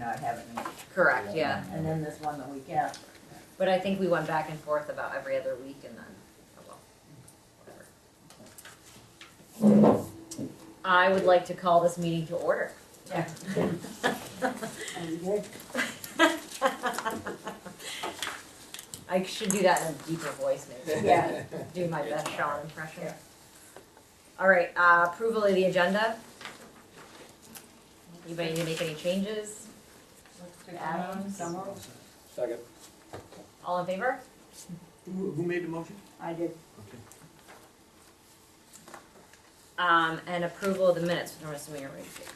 not have it. Correct, yeah. And then there's one the week after. But I think we went back and forth about every other week and then, oh well, whatever. I would like to call this meeting to order. Yeah. I should do that in a deeper voice maybe. Yeah. Do my best Sean impression. Yeah. All right, approval of the agenda. Anybody need to make any changes? Add-ons? Second. All in favor? Who made the motion? I did. Okay. And approval of the minutes, the rest of me are right here.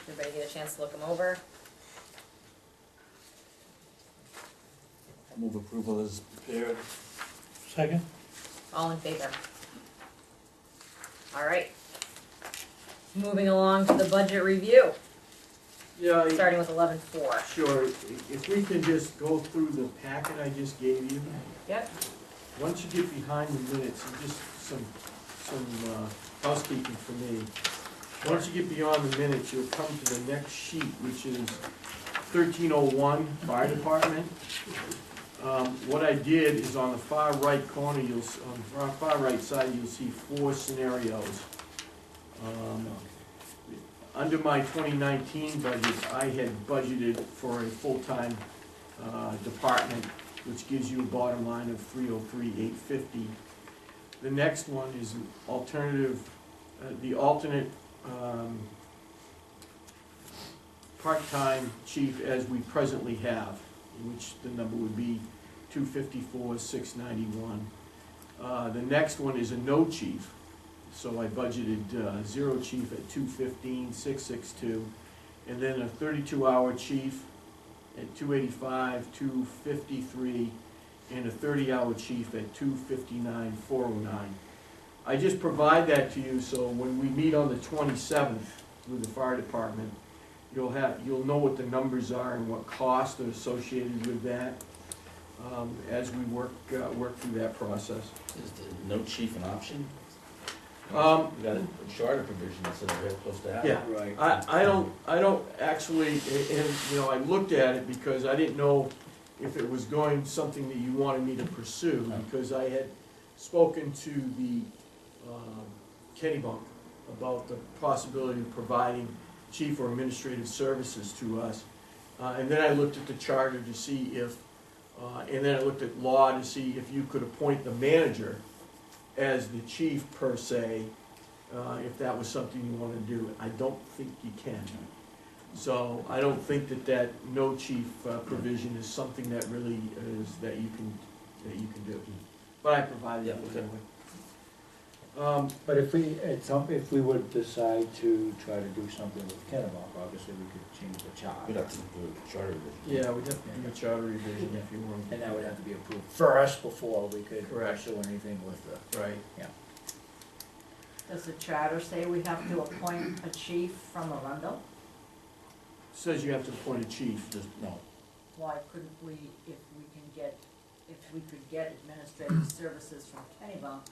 Everybody get a chance to look them over? I move approval as prepared. Second. All in favor? All right. Moving along to the budget review, Yeah, starting with 11-4. sure. If we can just go through the packet I just gave you. Yep. Once you get behind the minutes, and just some housekeeping for me. Once you get beyond the minutes, you'll come to the next sheet, which is 1301, Fire Department. What I did is on the far right corner, on the far right side, you'll see 4 scenarios. Under my 2019 budget, I had budgeted for a full-time department, which gives you a bottom line of $303,850. The next one is an alternative, the alternate part-time chief as we presently have, which the number would be $254,691. The next one is a no chief, so I budgeted 0 chief at $215,662, and then a 32-hour chief at $285,253, and a 30-hour chief at $259,409. I just provide that to you so when we meet on the 27th with the fire department, you'll know what the numbers are and what costs are associated with that as we work through that process. Is the no chief an option? We got a charter provision that says they're supposed to have it. Yeah, Right. I don't actually, and I looked at it because I didn't know if it was something that you wanted me to pursue, because I had spoken to the Kennybunk about the possibility of providing chief or administrative services to us. And then I looked at the charter to see if, and then I looked at law to see if you could appoint the manager as the chief per se, if that was something you want to do. I don't think you can. So I don't think that no chief provision is something that really is that you can do. But I provided that with anyway. But if we would decide to try to do something with Kennebunk, obviously we could change the charter. We'd have to do a charter revision. Yeah, we'd have to do a charter revision if you want. And that would have to be approved first before we could Correct. pursue anything with the, Right. yeah. Does the charter say we have to appoint a chief from Arundel? Says you have to appoint a chief. Just, no. Why couldn't we, if we could get administrative services from Kennebunk,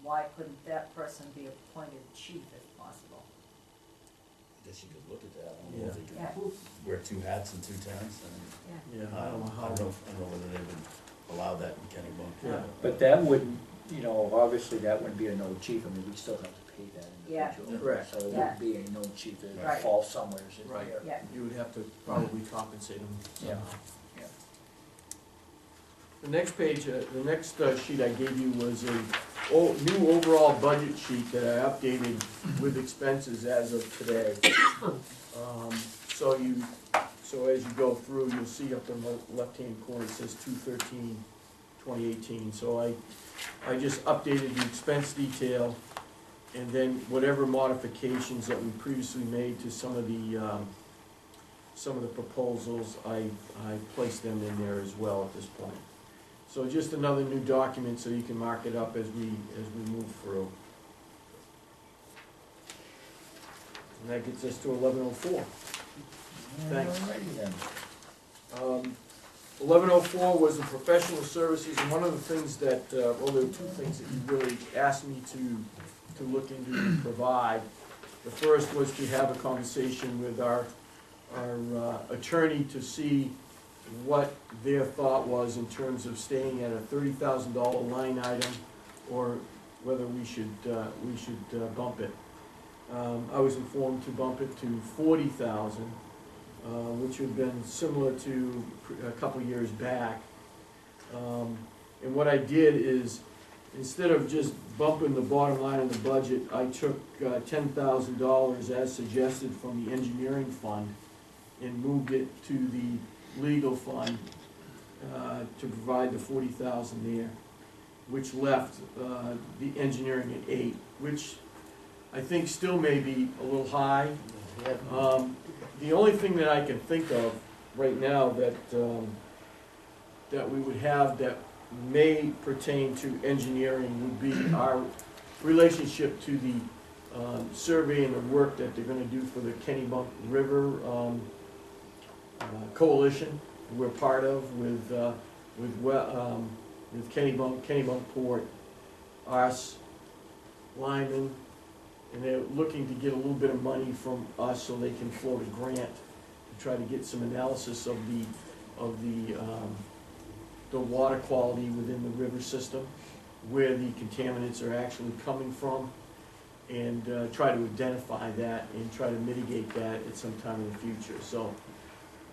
why couldn't that person be appointed chief if possible? I guess you could look at that. I don't know if they Yeah. could wear 2 hats and 2 tents. Yeah, I don't know whether they would allow that in Kennebunk. Yeah. But that wouldn't, obviously that wouldn't be a no chief, I mean, we'd still have to pay that Yeah. individual. Correct. So it Yeah. wouldn't be a no chief, it Right. would fall somewhere in Right. there. Yeah. You would have to probably compensate them. Yeah. The next page, the next sheet I gave you was a new overall budget sheet that I updated with expenses as of today. So as you go through, you'll see up in the left-hand corner, it says 2/13/2018. So I just updated the expense detail, and then whatever modifications that we previously made to some of the proposals, I placed them in there as well at this point. So just another new document so you can mark it up as we move through. And that gets us to 1104. Thanks. Alrighty then. 1104 was the professional services, and one of the things that, well, there were 2 things that you really asked me to to look into and provide. The first was to have a conversation with our attorney to see what their thought was in terms of staying at a $30,000 line item, or whether we should bump it. I was informed to bump it to 40,000, which would have been similar to a couple years back. And what I did is, instead of just bumping the bottom line of the budget, I took $10,000 as suggested from the engineering fund and moved it to the legal fund to provide the 40,000 there, which left the engineering at 8, which I think still may be a little high. The only thing that I can think of right now that we would have that may pertain to engineering would be our relationship to the survey and the work that they're gonna do for the Kennebunk River coalition we're part of with Kennebunk Port, us, Lyman, and they're looking to get a little bit of money from us so they can float a grant to try to get some analysis of the water quality within the river system, where the contaminants are actually coming from, and try to identify that and try to mitigate that at some time in the future. So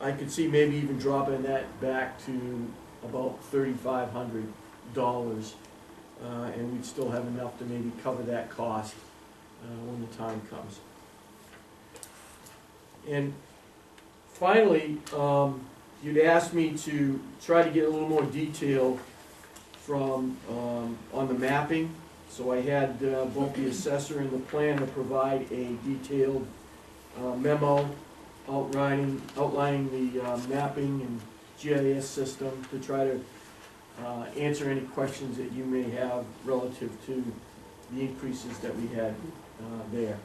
I could see maybe even dropping that back to about $3,500, and we'd still have enough to maybe cover that cost when the time comes. And finally, you'd asked me to try to get a little more detail from on the mapping. So I had both the assessor and the planner provide a detailed memo outlining the mapping and GIS system to try to answer any questions that you may have relative to the increases that we had there.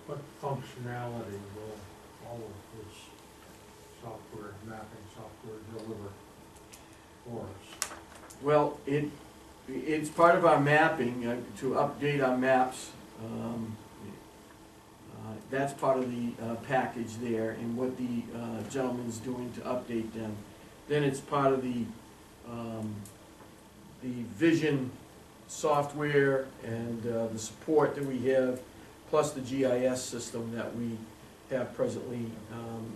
What functionality will all of this software, mapping software deliver for us? Well, it's part of our mapping to update our maps. That's part of the package there, and what the gentleman's doing to update them. Then it's part of the vision software and the support that we have, plus the GIS system that we have presently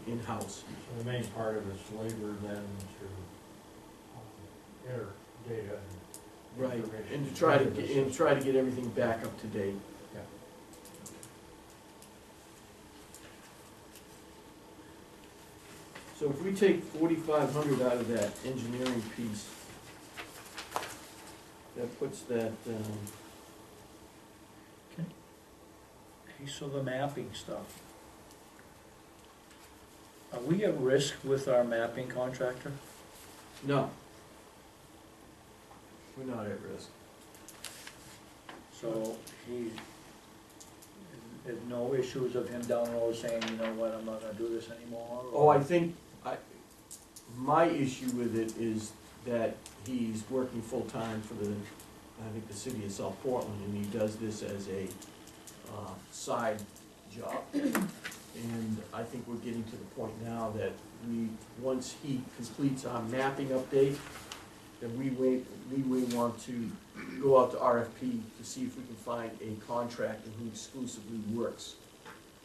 in-house. So the main part of it's labor then to enter data and Right, information and to try to get everything back up to date. Yeah. So if we take 4,500 out of that engineering piece, that puts that, Hey, so the mapping stuff. Are we at risk with our mapping contractor? no. We're not at risk. So there's no issues of him down the road saying, you know what, I'm not gonna do this anymore? Oh, I think, my issue with it is that he's working full-time for the city of South Portland, and he does this as a side job. And I think we're getting to the point now that once he completes our mapping update, then we want to go out to RFP to see if we can find a contractor who exclusively works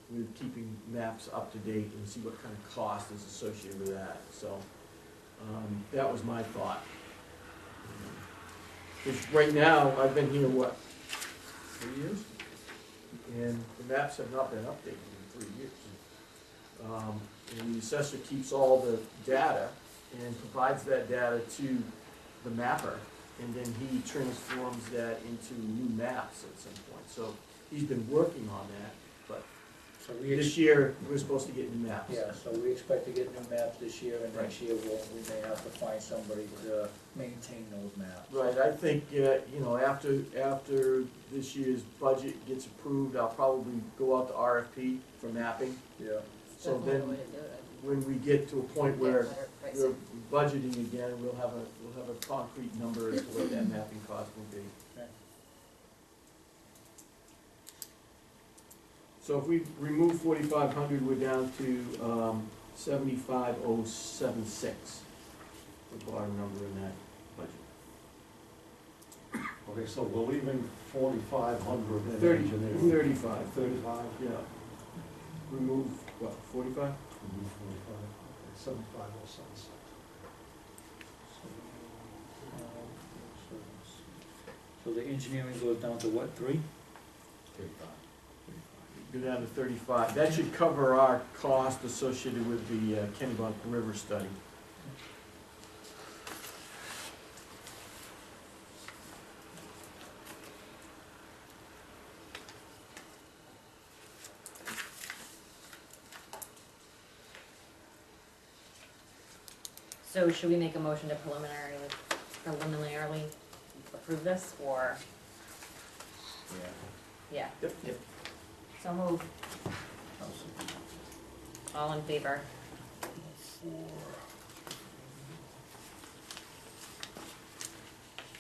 with keeping maps up to date and see what kind of cost is associated with that. So that was my thought. Because right now, I've been here, what, 3 years? And the maps have not been updated in 3 years. And the assessor keeps all the data and provides that data to the mapper, and then he transforms that into new maps at some point. So he's been working on that, but So this year, we're supposed to get new maps. Yeah, so we expect to get new maps this year, and next Right. year we may have to find somebody to maintain those maps. Right, I think, after this year's budget gets approved, I'll probably go out to RFP for mapping. Yeah. So That's the then, only way to do it, I think. when we get to a point where Better we're pricing. budgeting again, we'll have a concrete number as to what that mapping cost will be. Okay. So if we remove 4,500, we're down to 75,076, the bottom number in that budget. Okay, so we're leaving 4,500 in 30, engineering. 35, 35? yeah. Remove, what, 45? Remove 45, okay, 75,076. So the engineering goes down to what, 3? 35. Go down to 35. That should cover our cost associated with the Kennebunk River study. So should we make a motion to preliminarily approve this, or, Yeah. yeah, Yep. so move, all in favor?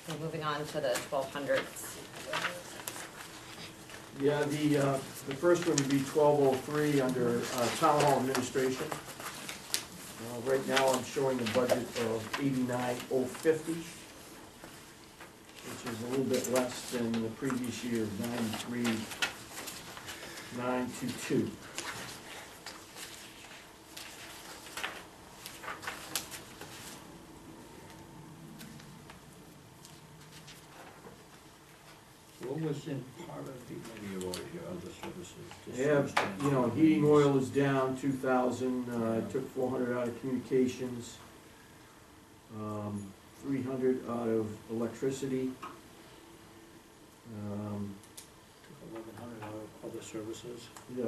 So moving on to the 1200s. Yeah, the first one would be 1203 under Town Hall Administration. Right now, I'm showing a budget of 89,050, which is a little bit less than the previous year of 93,922. What was in part of the, maybe your other services? Just Yeah, understand you know, some of heating these. oil is down 2,000, took 400 out of communications, 300 out of electricity. Took 1,100 out of other services. Yeah.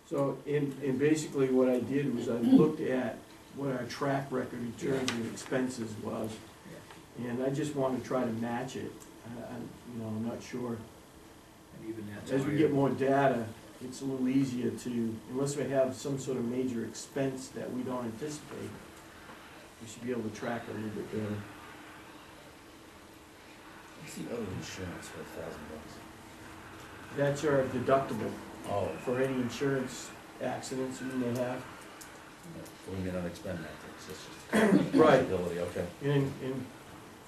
So, in basically what I did was I looked at what our track record in terms of expenses was, and I just want to try to match it. I'm not sure. And even that's As we higher. get more data, it's a little easier to, unless we have some sort of major expense that we don't anticipate, we should be able to track it a little bit better. What's the other insurance for $1,000? That's our deductible Oh, for any insurance accidents we may have. we may not expend that, it's just Right. liability, okay. In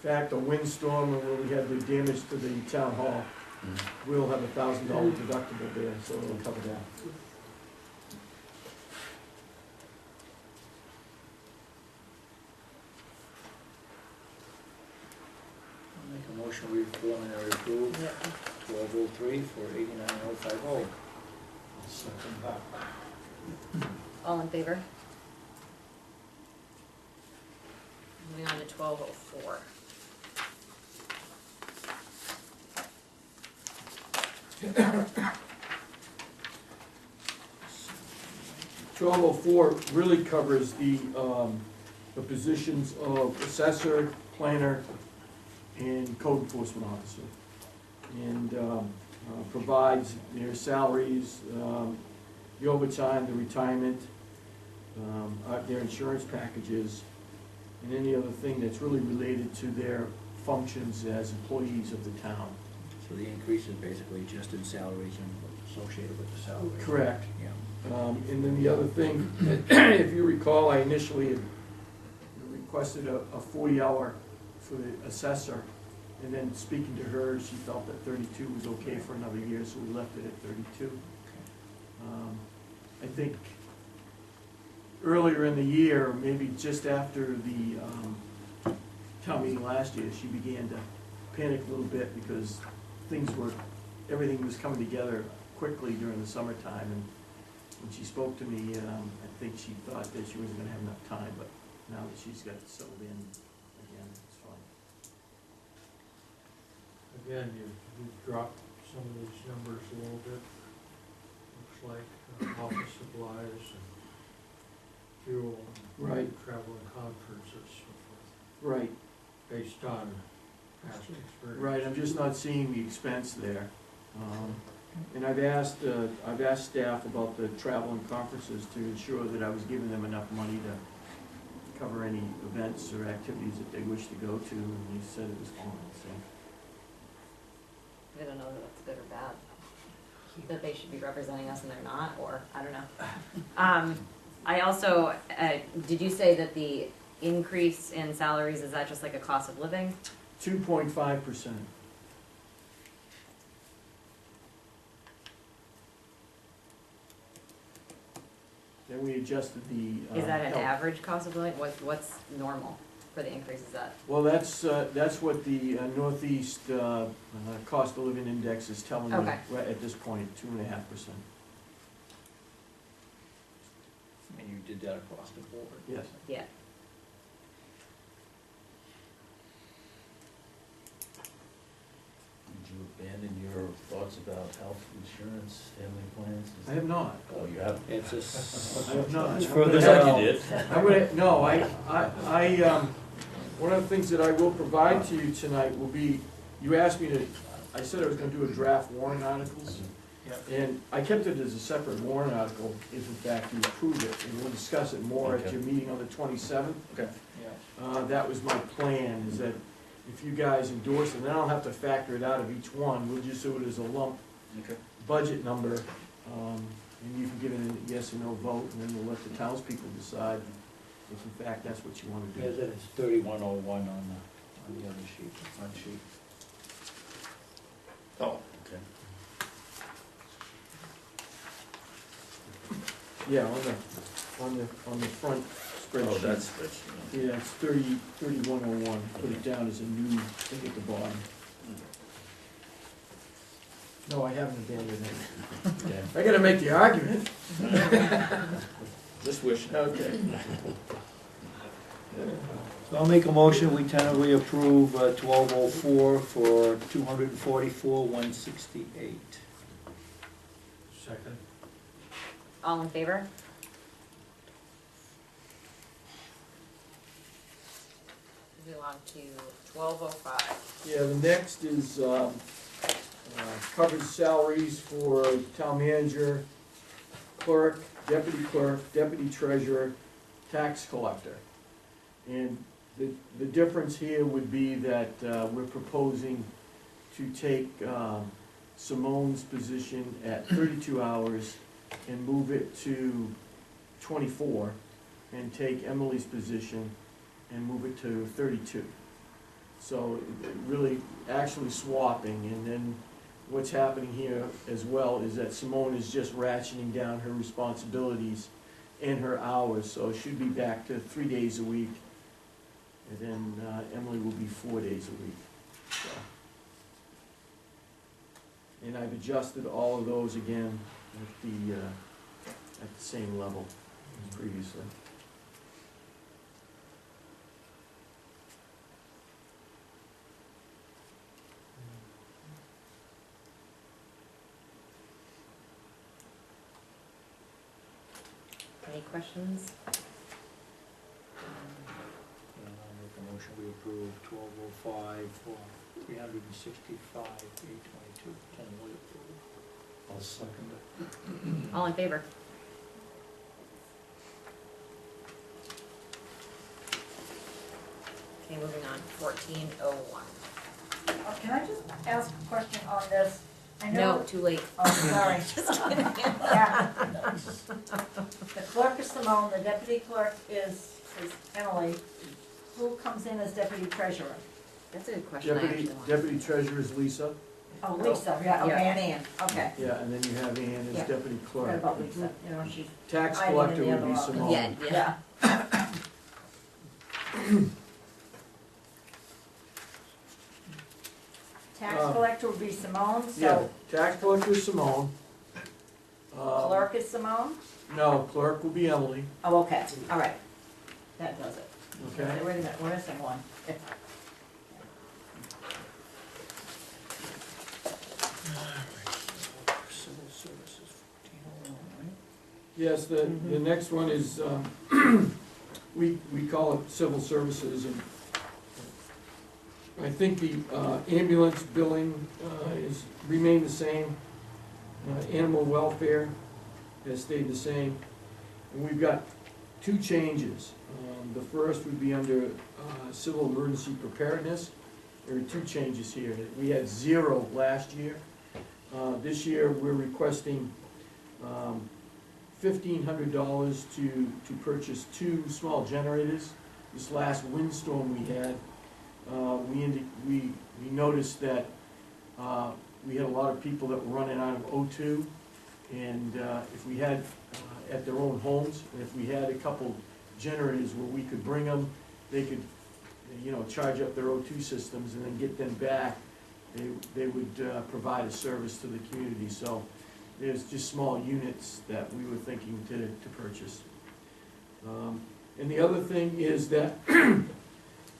fact, a windstorm where we had the damage to the town hall, we'll have $1,000 deductible there, so it'll cover that. I'll make a motion, we preliminary approve 1203 for 89,050. Second that. All in favor? Moving on to 1204. $1204 really covers the positions of assessor, planner, and code enforcement officer. And provides their salaries, the overtime, the retirement, their insurance packages, and any other thing that's really related to their functions as employees of the town. So the increase is basically just in salaries and associated with the salary. Correct. Yeah. And then the other thing, if you recall, I initially had requested a 40-hour for the assessor, and then speaking to her, she felt that 32 was okay for another year, so we left it at 32. I think earlier in the year, maybe just after the town meeting last year, she began to panic a little bit because everything was coming together quickly during the summertime, and when she spoke to me, I think she thought that she wasn't gonna have enough time, but now that she's got settled in again, it's fine. Again, you've dropped some of these numbers a little bit. Looks like office supplies and fuel. And Right. travel and conferences, so forth, Right, based on past experience. right, I'm just not seeing the expense there. And I've asked staff about the travel and conferences to ensure that I was giving them enough money to cover any events or activities that they wish to go to, and he said it was fine, so. I don't know that that's good or bad. That they should be representing us and they're not, or, I don't know. I also, did you say that the increase in salaries, is that just like a cost of living? 2.5%. Then we adjusted the. Is that an health. average cost of living? What's normal for the increase, is that? Well, that's what the Northeast cost of living index is telling me Okay. right at this point, 2.5%. And you did that across the board? Yes. Yeah. Did you abandon your thoughts about health insurance, family plans? I have not. Oh, you have? It's just, I have not. it's further I thought down. you did. I'm gonna, no, one of the things that I will provide to you tonight will be, you asked me to, I said I was gonna do a draft warrant articles. And I kept it as a separate warrant article, if in fact you approve it, and we'll discuss it more at Okay. your meeting on the 27th. Okay. Yeah. That was my plan, is that if you guys endorse it, then I don't have to factor it out of each one, we'll just do it as a lump Okay. budget number, and you can give it a yes or no vote, and then we'll let the townspeople decide if in fact that's what you wanna Yeah, do. that is 3101 on the other sheet, the front sheet. Oh, okay. Yeah, on the front spreadsheet. Oh, that's spreadsheet. Yeah, it's 3101, put it down as a new thing at the bottom. No, I haven't abandoned it. Okay. I gotta make the argument. Just wish. Okay. So I'll make a motion, we tentatively approve 1204 for 244,168. Second. All in favor? Moving on to 1205. Yeah, the next is covered salaries for town manager, clerk, deputy treasurer, tax collector. And the difference here would be that we're proposing to take Simone's position at 32 hours and move it to 24, and take Emily's position and move it to 32. So really actually swapping, and then what's happening here as well is that Simone is just ratcheting down her responsibilities and her hours, so it should be back to 3 days a week, and then Emily will be 4 days a week. So. And I've adjusted all of those again at the same level as previously. Any questions? And I'll make a motion, we approve 1205 for 365,822, tentatively approved. I'll second it. All in favor? Okay, moving on, 1401. Can I just ask a question on this? I No, know. too late. Oh, sorry. Yeah. The clerk is Simone, the deputy clerk is Emily. Who comes in as deputy treasurer? That's a good question, I actually want. Deputy treasurer is Lisa, Oh, Lisa, yeah, okay, Yeah. and Ann, okay. yeah, and then you have Ann as Yeah. deputy What clerk. about Lisa, you know, she's, Tax I did collector the would other be one. Simone. Yeah, yeah. yeah. Tax collector would be Simone, Yeah, so tax collector is Simone. clerk is Simone? No, clerk will be Emily, Oh, okay, all right. That does it. okay? Wait a minute, we're missing one. Civil services, 1401, right? Yes, the next one is, we call it civil services, and I think the ambulance billing is, remain the same. Animal welfare has stayed the same. And we've got two changes. The first would be under civil emergency preparedness. There are two changes here. We had 0 last year. This year, we're requesting $1,500 to purchase 2 small generators. This last windstorm we had, we noticed that we had a lot of people that were running out of O2, and if we had at their own homes, and if we had a couple generators where we could bring them, they could, charge up their O2 systems and then get them back, they would provide a service to the community. So there's just small units that we were thinking to purchase. And the other thing is that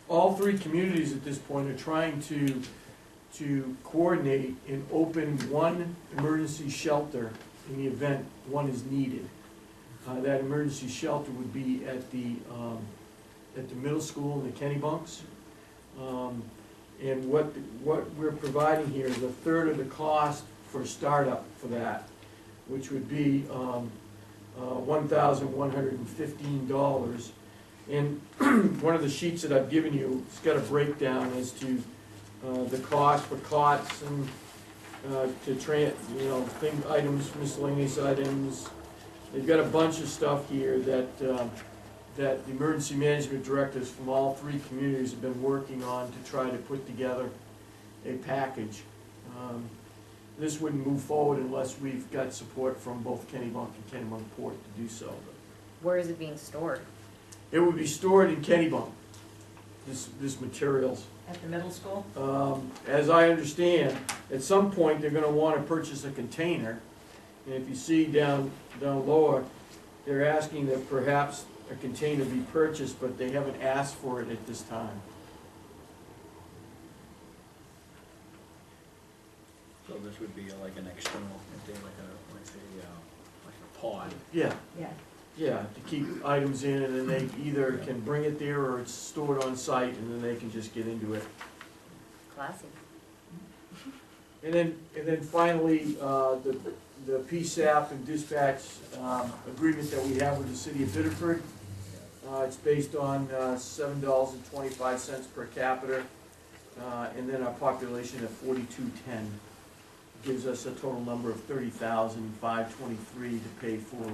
all 3 communities at this point are trying to coordinate and open 1 emergency shelter in the event one is needed. That emergency shelter would be at the middle school in the Kennebunks. And what we're providing here is 1/3 of the cost for startup for that, which would be $1,115. And one of the sheets that I've given you, it's got a breakdown as to the cost for cots and items, miscellaneous items. They've got a bunch of stuff here that the emergency management directors from all 3 communities have been working on to try to put together a package. This wouldn't move forward unless we've got support from both Kennebunk and Kennebunkport to do so. Where is it being stored? It would be stored in Kennebunk, this materials. At the middle school? As I understand, at some point, they're gonna wanna purchase a container. And if you see down lower, they're asking that perhaps a container be purchased, but they haven't asked for it at this time. So this would be like an external, like a pod. Yeah, Yeah. yeah, to keep items in, and then they either can bring it there or it's stored on site, and then they can just get into it. Classy. And then finally, the PSAP and dispatch agreement that we have with the city of Biddeford. It's based on $7.25 per capita, and then our population of 4,210 gives us a total number of $30,523 to pay for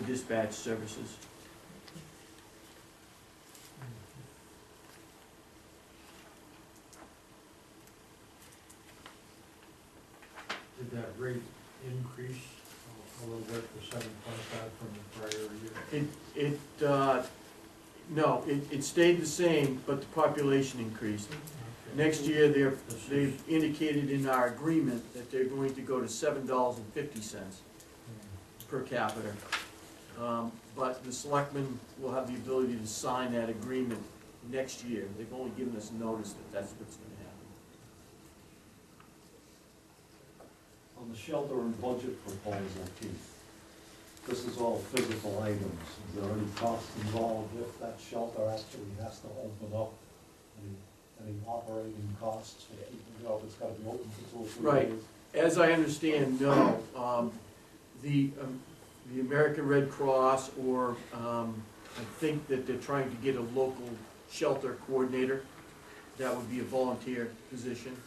dispatch services. Did that rate increase a little bit, the 7.5 from the prior year? No, it stayed the same, but the population increased. Okay. Next year, they've indicated in our agreement that they're going to go to $7.50 per capita. But the selectmen will have the ability to sign that agreement next year. They've only given us notice that that's what's going to happen. On the shelter and budget proposal, Keith, this is all physical items. Is there any cost involved if that shelter actually has to open up? Any operating costs for keeping it up? It's gotta be open for 2 or 3 Right. days? As I understand, no. The American Red Cross, or I think that they're trying to get a local shelter coordinator. That would be a volunteer position,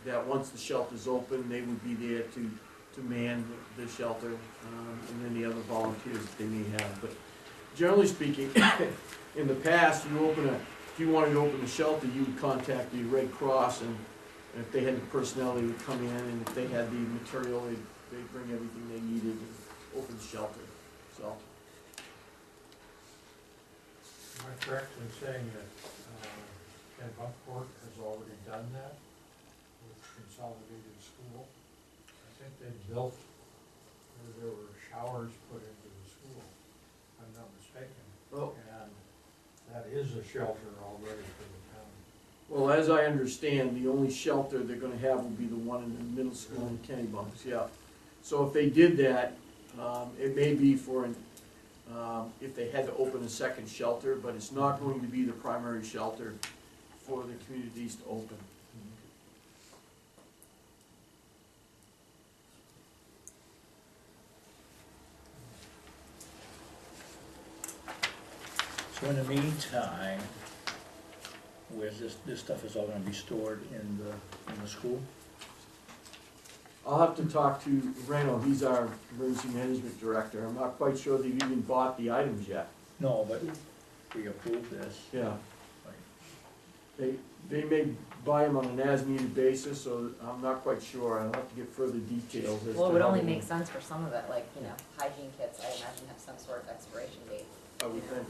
that once the shelter's open, they would be there to man the shelter, and then the other volunteers that they may have. But generally speaking, in the past, if you wanted to open the shelter, you would contact the Red Cross, and if they had the personnel, they would come in, and if they had the material, they'd bring everything they needed and open the shelter, so. Am I correct in saying that Kennebunkport has already done that with Consolidated School? I think they built, or there were showers put into the school, if I'm not mistaken. Well, And that is a shelter already for the town. well, as I understand, the only shelter they're gonna have will be the one in the middle school in Kennebunks, yeah. So if they did that, it may be for if they had to open a second shelter, but it's not going to be the primary shelter for the communities to open. So in the meantime, where's this stuff is all gonna be stored in the school? I'll have to talk to Reno, he's our emergency management director, I'm not quite sure they've even bought the items yet. No, but we approved this. Yeah, Right. they may buy them on an as-needed basis, so I'm not quite sure, I'll have to get further details as to Well, it would how only they- make sense for some of it, like, you know, hygiene kits, I imagine have some sort of expiration date. I would think.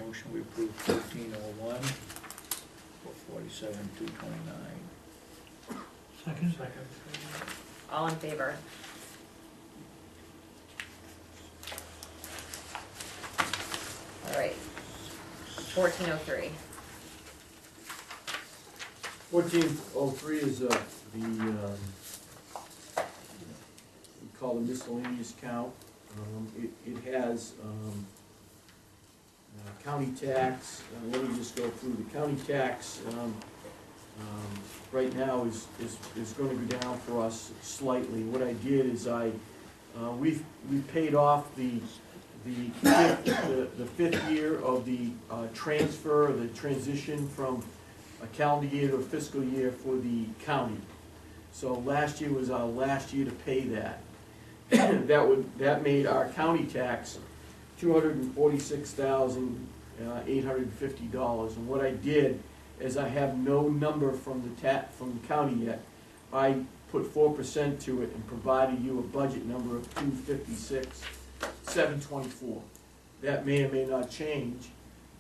Motion we approve 1301 for 47,229. Second. All in favor? All right, 1403. 1403 is we call the miscellaneous count. It has county tax, let me just go through, the county tax right now is gonna go down for us slightly. What I did is we paid off the fifth year of the transfer, the transition from a calendar year to a fiscal year for the county. So last year was our last year to pay that. That made our county tax $246,850. And what I did is I have no number from the county yet. I put 4% to it and provided you a budget number of $256,724. That may or may not change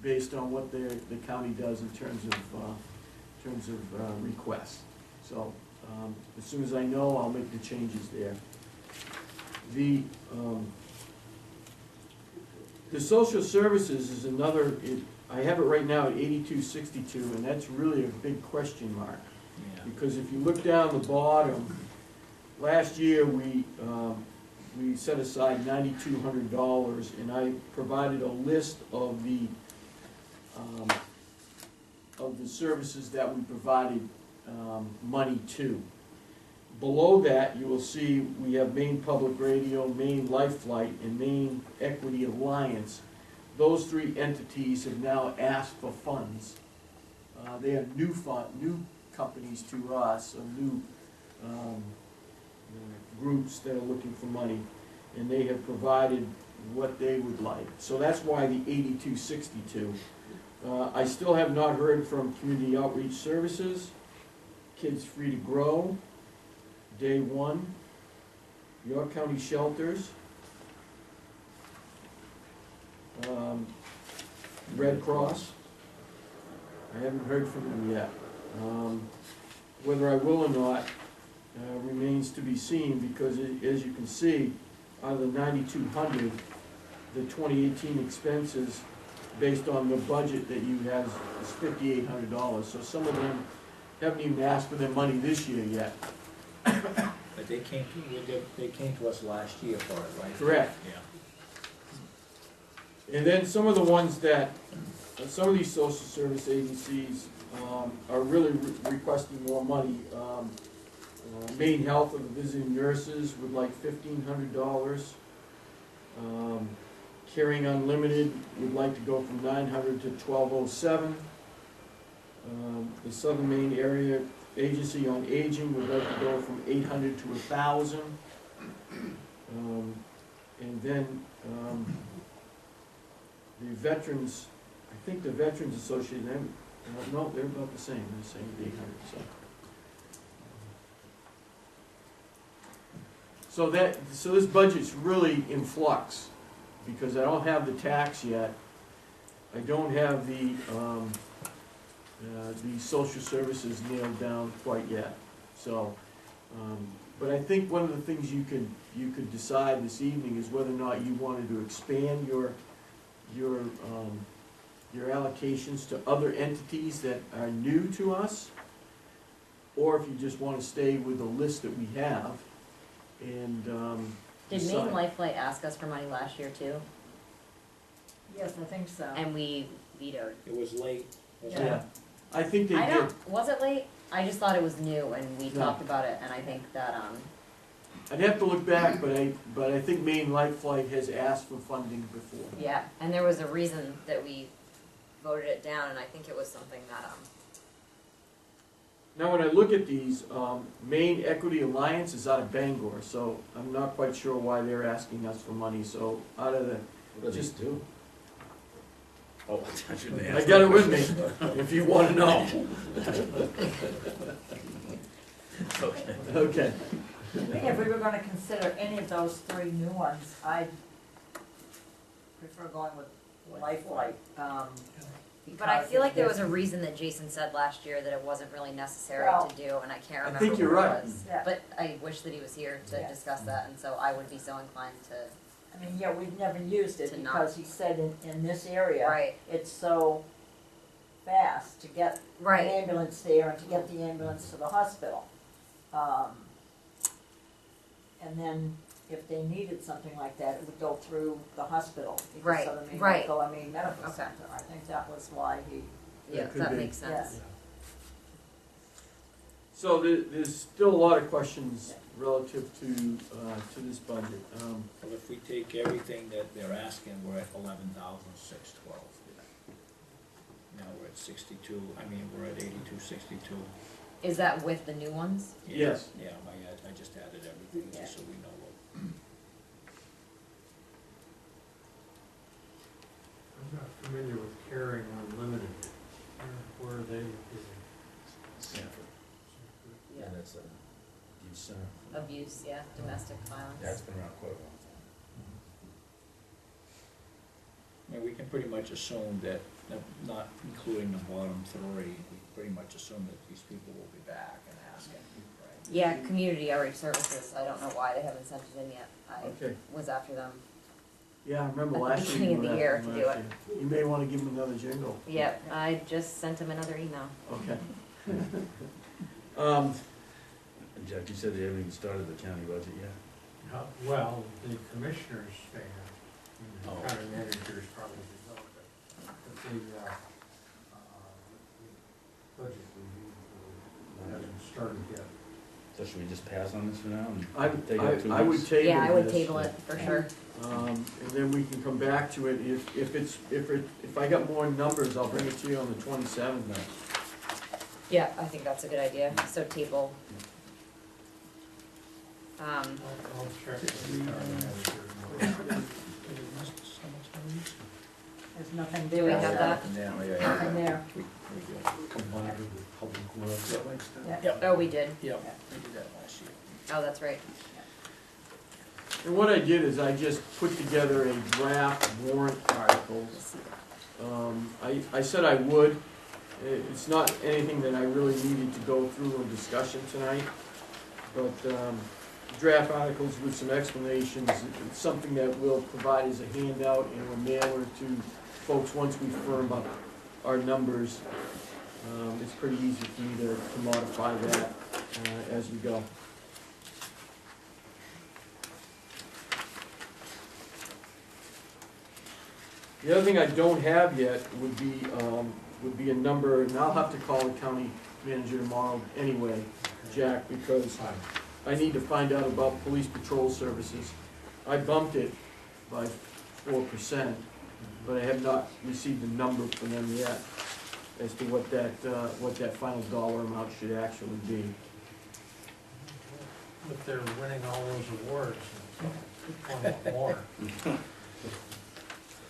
based on what the county does in terms of requests. So as soon as I know, I'll make the changes there. The social services is another, I have it right now at 8262, and that's really a big question mark. Yeah. Because if you look down the bottom, last year we set aside $9,200, and I provided a list of the services that we provided money to. Below that, you will see we have Maine Public Radio, Maine Life Flight, and Maine Equity Alliance. Those three entities have now asked for funds. They are new companies to us, or new groups that are looking for money, and they have provided what they would like. So that's why the 8262. I still have not heard from Community Outreach Services, Kids Free to Grow, Day One, York County Shelters, Red Cross. I haven't heard from them yet. Whether I will or not remains to be seen, because as you can see, out of the 9,200, the 2018 expenses based on the budget that you have is $5,800. So some of them haven't even asked for their money this year yet. But they came to us last year for it, right? Correct. Yeah. And then some of the ones that, some of these social service agencies are really requesting more money. Maine Health of the visiting nurses would like $1,500. Caring Unlimited would like to go from 900 to 1207. The Southern Maine Area Agency on Aging would like to go from 800 to 1,000. And then the Veterans, I think the Veterans Association, no, they're about the same, they're saying 800, so this budget's really in flux, because I don't have the tax yet. I don't have the social services nailed down quite yet. So, but I think one of the things you could decide this evening is whether or not you wanted to expand your allocations to other entities that are new to us, or if you just want to stay with the list that we have. And Did decide. Maine Life Flight ask us for money last year too? Yes, I think so. And we vetoed. It was late, wasn't Yeah, it? I think they I did. don't, was it late? I just thought it was new and we No. talked about it and I think that, I'd have to look back, but I think Maine Light Flight has asked for funding before. yeah, and there was a reason that we voted it down and I think it was something that, Now, when I look at these, Maine Equity Alliance is out of Bangor, so I'm not quite sure why they're asking us for money, so out of the, What does Just- it do? Oh, I shouldn't I ask got that it with question. me, if you wanna know. Okay. Okay. I think if we were gonna consider any of those three new ones, I'd prefer going with Lifeline, but I feel like there was because a reason that Jason said last year that it wasn't really necessary Well, to do and I can't remember think what you're it right. was. Yeah. But I wish that he was here to Yes. discuss that and so I would be so inclined to, I mean, yeah, we've never used it To not- because he said in this area, right, it's so fast to get an right, ambulance there and to get the ambulance to the hospital. And then if they needed something like that, it would go through the hospital. Because Right, of the Maine right. Medical, I mean, medical Okay. center. I think that was why he, yeah, That could that be. makes sense. Yeah. So there's still a lot of questions relative to this budget. Well, if we take everything that they're asking, we're at 11,612. Now we're at 62, we're at 8262. Is that with the new ones? Yes. Yeah, I just added everything, just so we know what. I'm not familiar with Caring Unlimited. Where are they located? Sanford, yeah. and it's a youth center. Abuse, yeah, domestic violence. That's been around quite a long time. We can pretty much assume that, not including the bottom three, we pretty much assume that these people will be back and asking, right? Yeah, community outreach services, I don't know why they haven't sent it in yet. I Okay. was after them. Yeah, I remember At the last year. beginning you of the were year asking to last do year. You may wanna give them another jingle. Yep, I just sent them another email. Okay. And Jack, you said they haven't even started the county budget yet? Well, the commissioners may have, and Oh. the county managers probably don't, but the budget review hasn't started yet. So should we just pass on this for now and I take it 2 I would weeks? table Yeah, I would this, table it for sure. And then we can come back to it. If I got more numbers, I'll bring it to you on the 27th. Yeah, I think that's a good idea, so table. I'll check with the county manager. There's nothing Do we there. have that? Nothing there. Combined with public works. Yeah. Oh, we did. Yep, we did that last year. Oh, that's right. And what I did is I just put together a draft warrant article. I said I would. It's not anything that I really needed to go through in discussion tonight, but draft articles with some explanations, it's something that we'll provide as a handout and a mailer to folks once we firm up our numbers. It's pretty easy for me to modify that as we go. The other thing I don't have yet would be a number, and I'll have to call the county manager tomorrow anyway, Jack, because Fine. I need to find out about police patrol services. I bumped it by 4%, but I have not received a number from them yet as to what that final dollar amount should actually be. But they're winning all those awards, and so one more.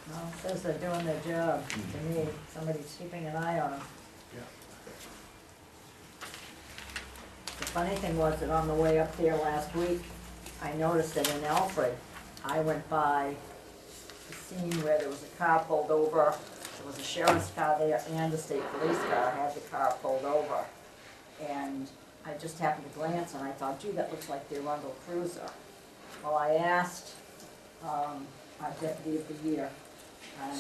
Well, it says they're doing their job. To me, somebody's keeping an eye on them. The funny thing was that on the way up there last week, I noticed that in Alfred, I went by the scene where there was a car pulled over. There was a sheriff's car there and a state police car had the car pulled over. And I just happened to glance and I thought, gee, that looks like the Arundel Cruiser. Well, I asked our deputy of the year, and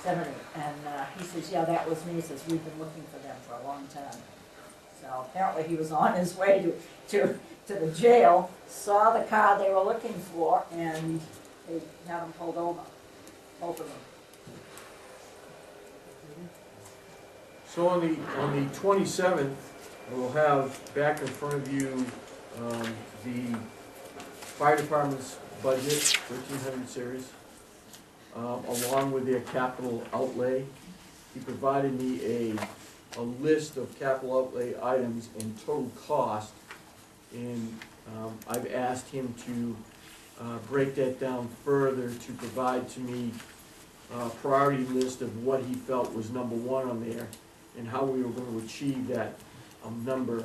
70, and he says, yeah, that was me. He says, we've been looking for them for a long time. So apparently he was on his way to the jail, saw the car they were looking for, and they had them pulled over, both of them. So on the 27th, we'll have back in front of you, the fire department's budget, 1300 series, along with their capital outlay. He provided me a list of capital outlay items and total cost, and I've asked him to break that down further to provide to me a priority list of what he felt was number one on there, and how we were going to achieve that number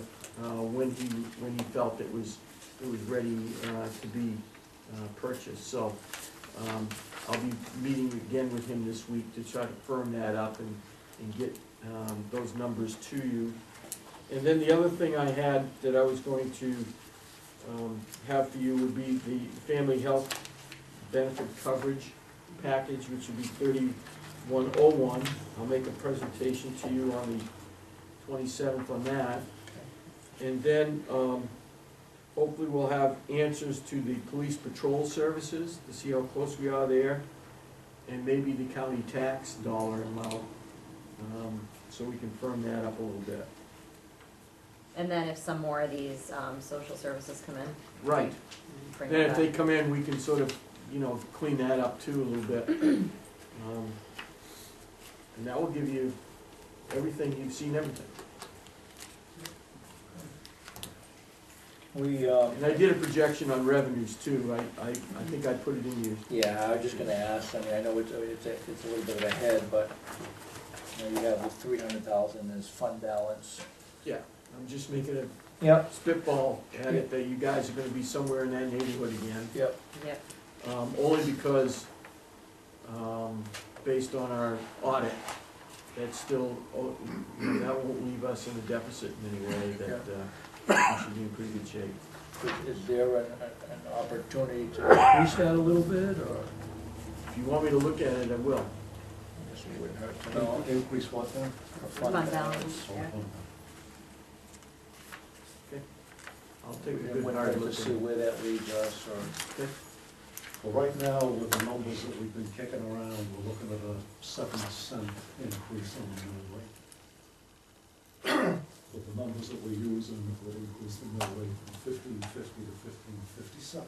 when he felt it was ready to be purchased. So I'll be meeting again with him this week to try to firm that up and get those numbers to you. And then the other thing I had that I was going to have for you would be the family health benefit coverage package, which would be 3101. I'll make a presentation to you on the 27th on that. And then hopefully we'll have answers to the police patrol services to see how close we are there, and maybe the county tax dollar amount, so we can firm that up a little bit. And then if some more of these social services come in, Right. bring Then that if they up. come in, we can sort of, clean that up too a little bit. And that will give you everything, you've seen everything. We, And I did a projection on revenues too, I think I put it in you. yeah, I was just gonna ask, I mean, I know it's a little bit of a head, but, you have the 300,000 as fund balance. Yeah, I'm just making a Yep. spitball at it that you guys are gonna be somewhere in that neighborhood again. Yep. Yep. Only because, based on our audit, that's still, that won't leave us in a deficit in any way, that we should be in pretty good shape. Is there an opportunity to increase that a little bit, or? If you want me to look at it, I will. I guess it wouldn't hurt to know. Increase what then? For Fund balance, yeah. I'll take a It good wouldn't hard hurt look to at see it. where that leads us, or. Well, right now, with the numbers that we've been kicking around, we're looking at a 7% increase on the mill rate. With the numbers that we're using, it would increase the mill rate from 1550 to 1557.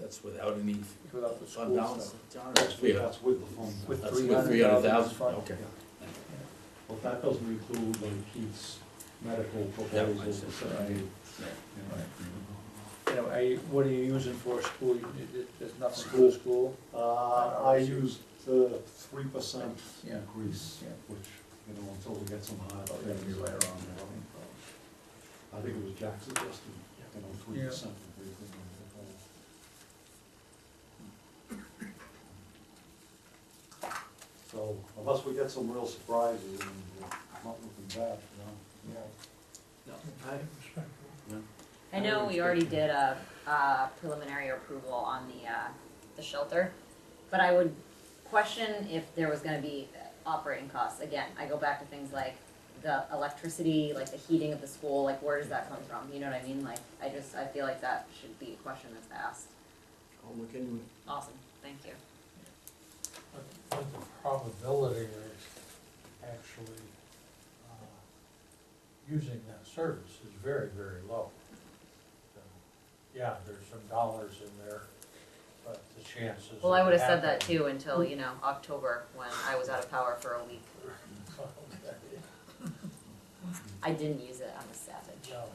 That's without any Without the fund school balance? stuff. That's with the fund. With That's with 300,000 300,000? fund. Okay. But that doesn't include Keith's medical Yeah, I proposals see. that I made. What are you using for a school? There's nothing for the school? I used 3% Yeah. increase, Yeah. which, until we get some higher Oh, that'd be things. right around there. I think it was Jack suggested, 3% Yeah. increase. So unless we get some real surprises, and we're not looking bad, Yeah. No, I know we already did a preliminary approval on the shelter, but I would question if there was gonna be operating costs. Again, I go back to things like the electricity, like the heating of the school, like where does that come from? You know what I mean? Like, I feel like that should be a question that's asked. I'll look into it. Awesome, thank you. But the probability of actually using that service is very, very low. So, yeah, there's some dollars in there, but the chances. Well, I would have said that happening- too until, October, when I was out of power for a week. I didn't use it, I'm a savage. No.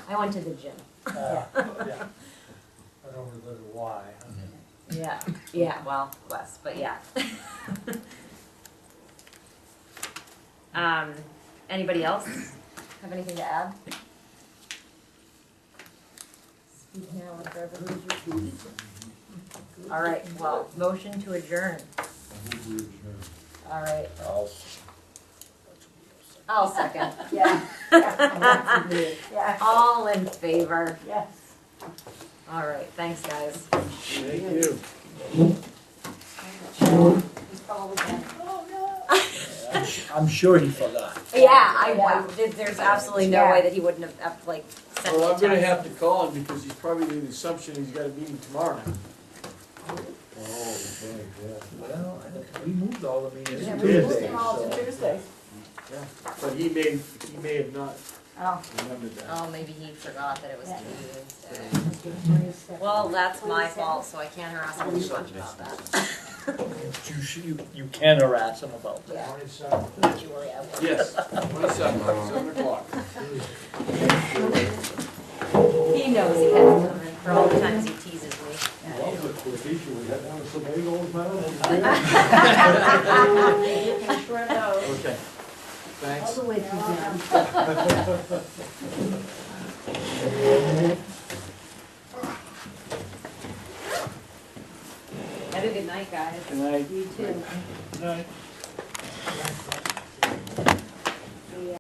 I went to the gym. Yeah. I don't really know why. Yeah, well, less, but yeah. Anybody else have anything to add? Speak now or forever lose your peace. All right, well, motion to adjourn. I move we adjourn. All right, I'll- I'll second. Yeah. Yeah. All in favor? Yes. All right, thanks, guys. Thank you. He's probably going, oh, no. I'm sure he forgot. Yeah, there's absolutely no Yeah. way that he wouldn't have, sent me Well, a I'm gonna text. have to call him because he's probably in the assumption he's got a meeting tomorrow night. Oh, okay. We moved all the meetings Yeah, to we moved Tuesday, them all to so. Tuesday. Yeah, but he may have not Oh. remembered that. Oh, maybe he forgot that it was Yeah. Tuesday. Well, that's my fault, so I can't harass him too much about that. You can harass them about that. Yeah. 27th. Don't you worry, I will. Yes, 7:00. He knows he has to come in for all the times he teases me. Well, the quotation, we had down some bagels, man. You can shred those Okay, thanks. all the way through down. Have a good night, guys. Good night. You too. Good night.